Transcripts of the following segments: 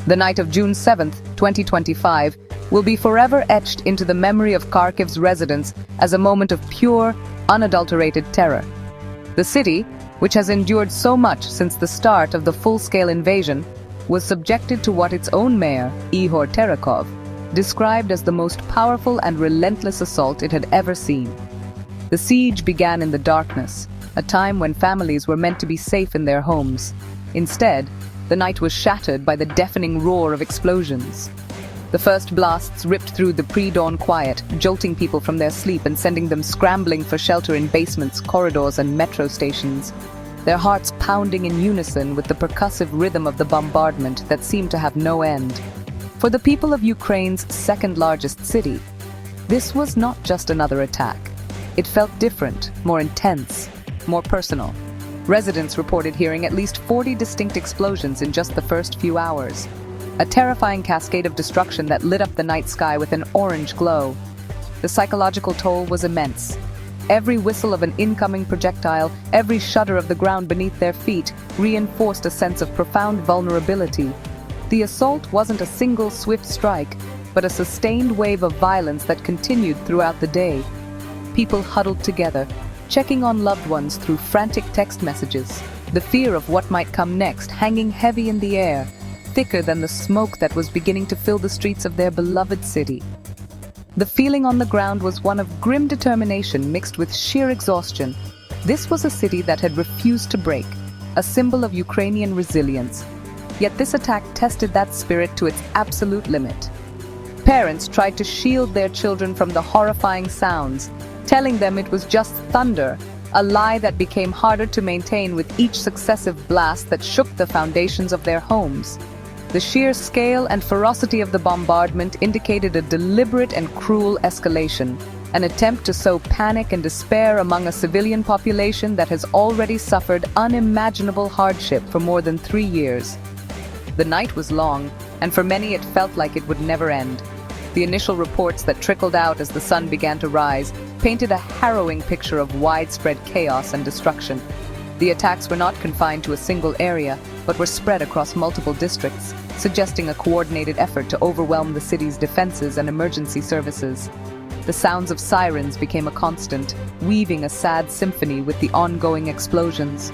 The night of June 7, 2025, will be forever etched into the memory of Kharkiv's residents as a moment of pure, unadulterated terror. The city, which has endured so much since the start of the full-scale invasion, was subjected to what its own mayor, Ihor Terekov, described as the most powerful and relentless assault it had ever seen. The siege began in the darkness, a time when families were meant to be safe in their homes. Instead, the night was shattered by the deafening roar of explosions. The first blasts ripped through the pre-dawn quiet, jolting people from their sleep and sending them scrambling for shelter in basements, corridors, and metro stations, their hearts pounding in unison with the percussive rhythm of the bombardment that seemed to have no end. For the people of Ukraine's second-largest city, this was not just another attack. It felt different, more intense, more personal. Residents reported hearing at least 40 distinct explosions in just the first few hours. A terrifying cascade of destruction that lit up the night sky with an orange glow. The psychological toll was immense. Every whistle of an incoming projectile, every shudder of the ground beneath their feet, reinforced a sense of profound vulnerability. The assault wasn't a single swift strike, but a sustained wave of violence that continued throughout the day. People huddled together, checking on loved ones through frantic text messages, the fear of what might come next hanging heavy in the air, thicker than the smoke that was beginning to fill the streets of their beloved city. The feeling on the ground was one of grim determination mixed with sheer exhaustion. This was a city that had refused to break, a symbol of Ukrainian resilience. Yet this attack tested that spirit to its absolute limit. Parents tried to shield their children from the horrifying sounds, telling them it was just thunder, a lie that became harder to maintain with each successive blast that shook the foundations of their homes. The sheer scale and ferocity of the bombardment indicated a deliberate and cruel escalation, an attempt to sow panic and despair among a civilian population that has already suffered unimaginable hardship for more than 3 years. The night was long, and for many it felt like it would never end. The initial reports that trickled out as the sun began to rise painted a harrowing picture of widespread chaos and destruction. The attacks were not confined to a single area, but were spread across multiple districts, suggesting a coordinated effort to overwhelm the city's defenses and emergency services. The sounds of sirens became a constant, weaving a sad symphony with the ongoing explosions.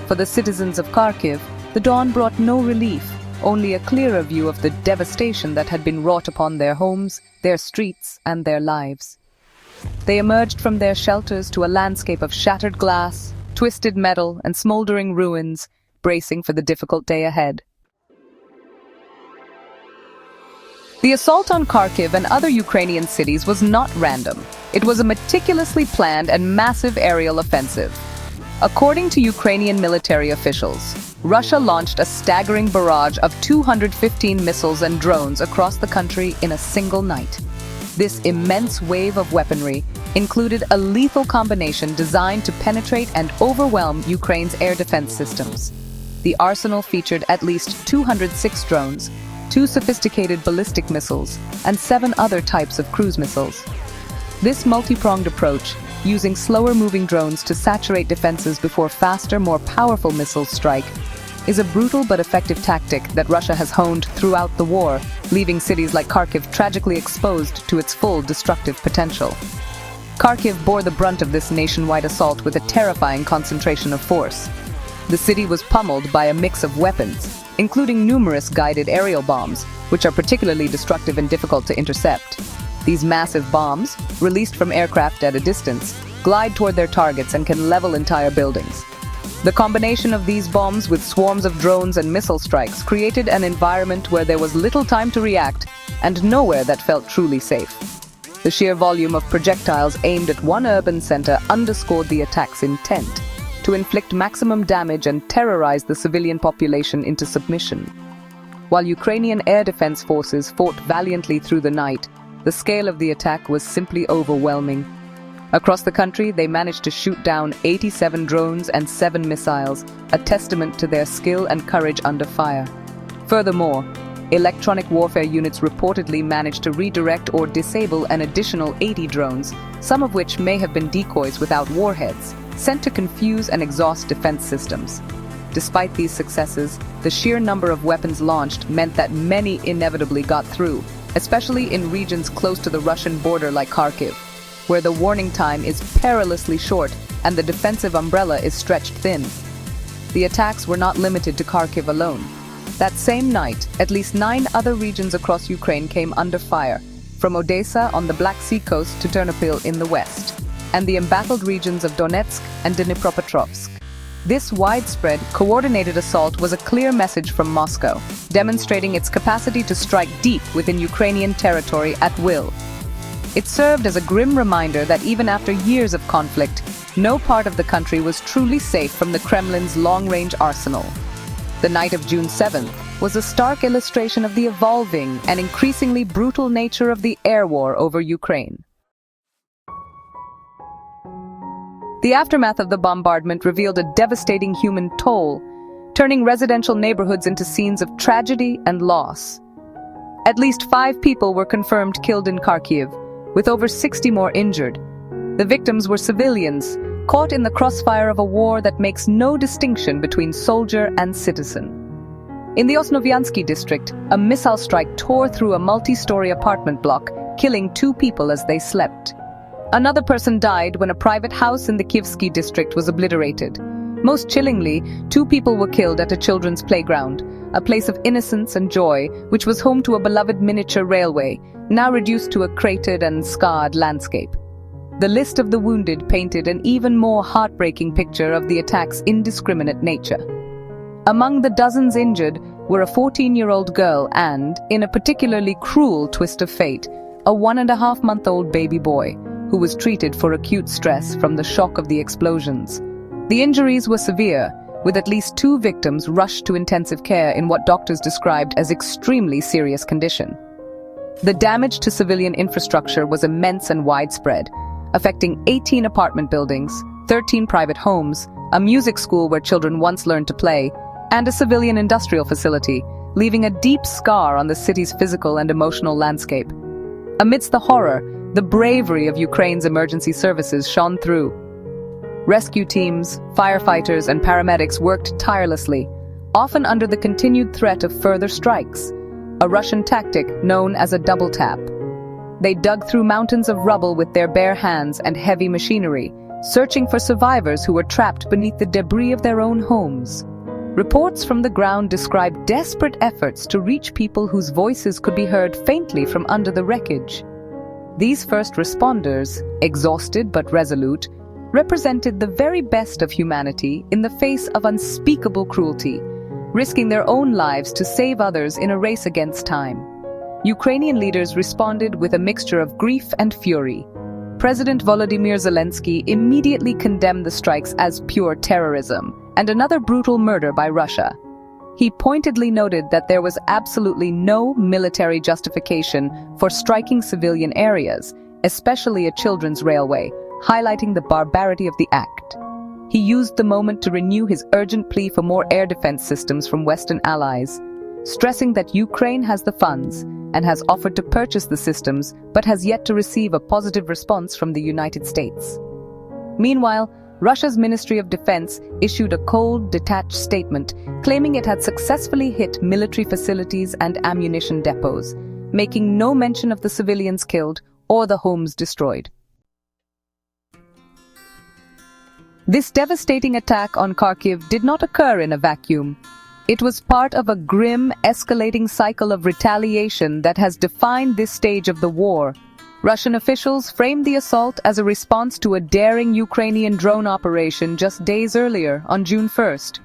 For the citizens of Kharkiv, the dawn brought no relief, only a clearer view of the devastation that had been wrought upon their homes, their streets, and their lives. They emerged from their shelters to a landscape of shattered glass, twisted metal, and smoldering ruins, bracing for the difficult day ahead. The assault on Kharkiv and other Ukrainian cities was not random. It was a meticulously planned and massive aerial offensive. According to Ukrainian military officials, Russia launched a staggering barrage of 215 missiles and drones across the country in a single night. This immense wave of weaponry included a lethal combination designed to penetrate and overwhelm Ukraine's air defense systems. The arsenal featured at least 206 drones, 2 sophisticated ballistic missiles, and 7 other types of cruise missiles. This multi-pronged approach, using slower-moving drones to saturate defenses before faster, more powerful missiles strike, is a brutal but effective tactic that Russia has honed throughout the war, leaving cities like Kharkiv tragically exposed to its full destructive potential. Kharkiv bore the brunt of this nationwide assault with a terrifying concentration of force. The city was pummeled by a mix of weapons, including numerous guided aerial bombs, which are particularly destructive and difficult to intercept. These massive bombs, released from aircraft at a distance, glide toward their targets and can level entire buildings. The combination of these bombs with swarms of drones and missile strikes created an environment where there was little time to react and nowhere that felt truly safe. The sheer volume of projectiles aimed at one urban center underscored the attack's intent to inflict maximum damage and terrorize the civilian population into submission. While Ukrainian air defense forces fought valiantly through the night, the scale of the attack was simply overwhelming. Across the country, they managed to shoot down 87 drones and 7 missiles, a testament to their skill and courage under fire. Furthermore, electronic warfare units reportedly managed to redirect or disable an additional 80 drones, some of which may have been decoys without warheads, sent to confuse and exhaust defense systems. Despite these successes, the sheer number of weapons launched meant that many inevitably got through, especially in regions close to the Russian border like Kharkiv, where the warning time is perilously short and the defensive umbrella is stretched thin. The attacks were not limited to Kharkiv alone. That same night, at least 9 other regions across Ukraine came under fire, from Odessa on the Black Sea coast to Ternopil in the west, and the embattled regions of Donetsk and Dnipropetrovsk. This widespread, coordinated assault was a clear message from Moscow, demonstrating its capacity to strike deep within Ukrainian territory at will. It served as a grim reminder that even after years of conflict, no part of the country was truly safe from the Kremlin's long-range arsenal. The night of June 7th was a stark illustration of the evolving and increasingly brutal nature of the air war over Ukraine. The aftermath of the bombardment revealed a devastating human toll, turning residential neighborhoods into scenes of tragedy and loss. At least 5 people were confirmed killed in Kharkiv, with over 60 more injured. The victims were civilians, caught in the crossfire of a war that makes no distinction between soldier and citizen. In the Osnoviansky district, a missile strike tore through a multi-story apartment block, killing 2 people as they slept. Another person died when a private house in the Kivsky district was obliterated. Most chillingly, 2 people were killed at a children's playground, a place of innocence and joy, which was home to a beloved miniature railway, now reduced to a cratered and scarred landscape. The list of the wounded painted an even more heartbreaking picture of the attack's indiscriminate nature. Among the dozens injured were a 14-year-old girl and, in a particularly cruel twist of fate, a 1.5-month-old baby boy, who was treated for acute stress from the shock of the explosions. The injuries were severe, with at least 2 victims rushed to intensive care in what doctors described as extremely serious condition. The damage to civilian infrastructure was immense and widespread, affecting 18 apartment buildings, 13 private homes, a music school where children once learned to play, and a civilian industrial facility, leaving a deep scar on the city's physical and emotional landscape. Amidst the horror, the bravery of Ukraine's emergency services shone through. Rescue teams, firefighters, and paramedics worked tirelessly, often under the continued threat of further strikes, a Russian tactic known as a double tap. They dug through mountains of rubble with their bare hands and heavy machinery, searching for survivors who were trapped beneath the debris of their own homes. Reports from the ground describe desperate efforts to reach people whose voices could be heard faintly from under the wreckage. These first responders, exhausted but resolute, represented the very best of humanity in the face of unspeakable cruelty, risking their own lives to save others in a race against time. Ukrainian leaders responded with a mixture of grief and fury. President Volodymyr Zelensky immediately condemned the strikes as pure terrorism and another brutal murder by Russia. He pointedly noted that there was absolutely no military justification for striking civilian areas, especially a children's railway, highlighting the barbarity of the act. He used the moment to renew his urgent plea for more air defense systems from Western allies, stressing that Ukraine has the funds and has offered to purchase the systems but has yet to receive a positive response from the United States. Meanwhile, Russia's Ministry of Defense issued a cold, detached statement claiming it had successfully hit military facilities and ammunition depots, making no mention of the civilians killed or the homes destroyed. This devastating attack on Kharkiv did not occur in a vacuum. It was part of a grim, escalating cycle of retaliation that has defined this stage of the war. Russian officials framed the assault as a response to a daring Ukrainian drone operation just days earlier, on June 1st.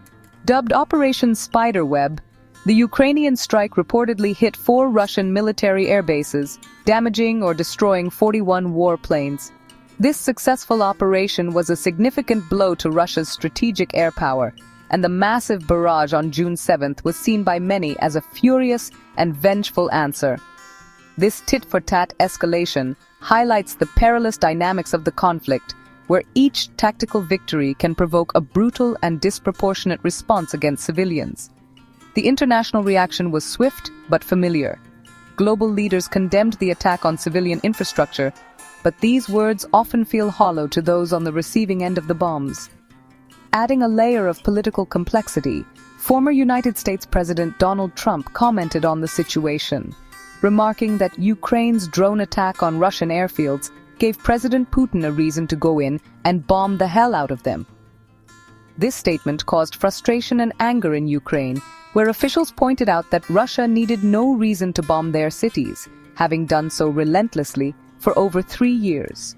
Dubbed Operation Spiderweb, the Ukrainian strike reportedly hit 4 Russian military air bases, damaging or destroying 41 warplanes. This successful operation was a significant blow to Russia's strategic air power, and the massive barrage on June 7th was seen by many as a furious and vengeful answer. This tit-for-tat escalation highlights the perilous dynamics of the conflict, where each tactical victory can provoke a brutal and disproportionate response against civilians. The international reaction was swift but familiar. Global leaders condemned the attack on civilian infrastructure, but these words often feel hollow to those on the receiving end of the bombs. adding a layer of political complexity, former United States President Donald Trump commented on the situation, remarking that Ukraine's drone attack on Russian airfields gave President Putin a reason to go in and bomb the hell out of them. This statement caused frustration and anger in Ukraine, where officials pointed out that Russia needed no reason to bomb their cities, having done so relentlessly for over 3 years.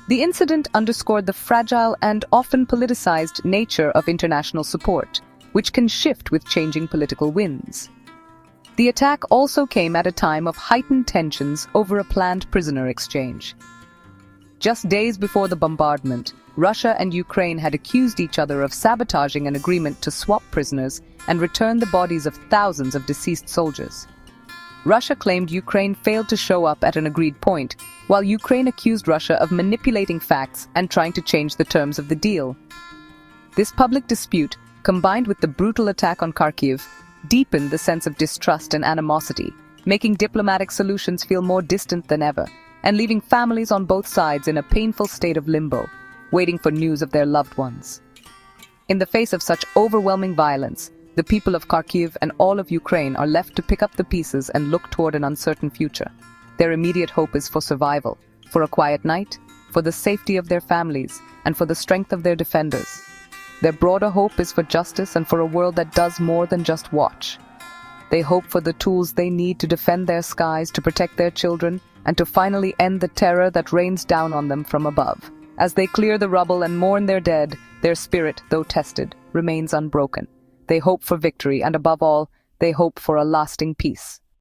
The incident underscored the fragile and often politicized nature of international support, which can shift with changing political winds. The attack also came at a time of heightened tensions over a planned prisoner exchange. Just days before the bombardment, Russia and Ukraine had accused each other of sabotaging an agreement to swap prisoners and return the bodies of thousands of deceased soldiers. Russia claimed Ukraine failed to show up at an agreed point, while Ukraine accused Russia of manipulating facts and trying to change the terms of the deal. This public dispute, combined with the brutal attack on Kharkiv, deepened the sense of distrust and animosity, making diplomatic solutions feel more distant than ever, and leaving families on both sides in a painful state of limbo, waiting for news of their loved ones. In the face of such overwhelming violence, the people of Kharkiv and all of Ukraine are left to pick up the pieces and look toward an uncertain future. Their immediate hope is for survival, for a quiet night, for the safety of their families, and for the strength of their defenders. Their broader hope is for justice and for a world that does more than just watch. They hope for the tools they need to defend their skies, to protect their children, and to finally end the terror that rains down on them from above. As they clear the rubble and mourn their dead, their spirit, though tested, remains unbroken. They hope for victory, and above all, they hope for a lasting peace.